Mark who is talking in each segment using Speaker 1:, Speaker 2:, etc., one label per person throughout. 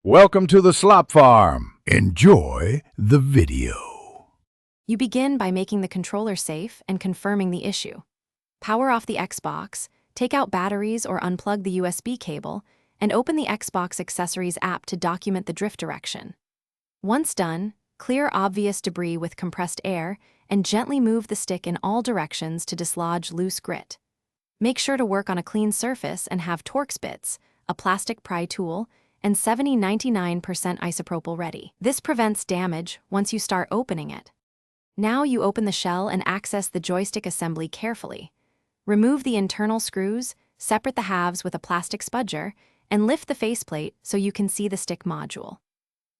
Speaker 1: Welcome to the Slop Farm. Enjoy the video.
Speaker 2: You begin by making the controller safe and confirming the issue. Power off the Xbox, take out batteries or unplug the USB cable, and open the Xbox Accessories app to document the drift direction. Once done, clear obvious debris with compressed air and gently move the stick in all directions to dislodge loose grit. Make sure to work on a clean surface and have Torx bits, a plastic pry tool, and 70-99% isopropyl ready. This prevents damage once you start opening it. Now you open the shell and access the joystick assembly carefully. Remove the internal screws, separate the halves with a plastic spudger, and lift the faceplate so you can see the stick module.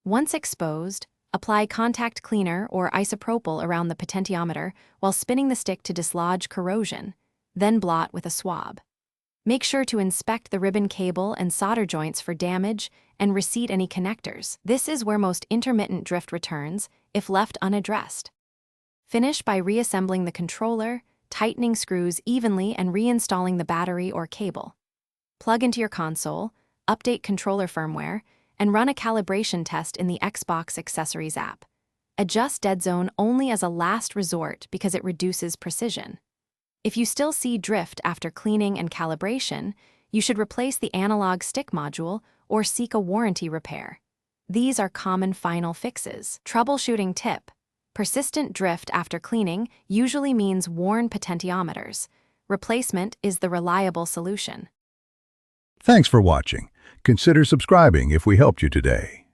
Speaker 2: Once exposed, apply contact cleaner or isopropyl around the potentiometer while spinning the stick to dislodge corrosion, then blot with a swab. Make sure to inspect the ribbon cable and solder joints for damage and reseat any connectors. This is where most intermittent drift returns if left unaddressed. Finish by reassembling the controller, tightening screws evenly, and reinstalling the battery or cable. Plug into your console, update controller firmware, and run a calibration test in the Xbox Accessories app. Adjust dead zone only as a last resort because it reduces precision. If you still see drift after cleaning and calibration, you should replace the analog stick module or seek a warranty repair. These are common final fixes. Troubleshooting tip: persistent drift after cleaning usually means worn potentiometers. Replacement is the reliable solution.
Speaker 1: Thanks for watching. Consider subscribing if we helped you today.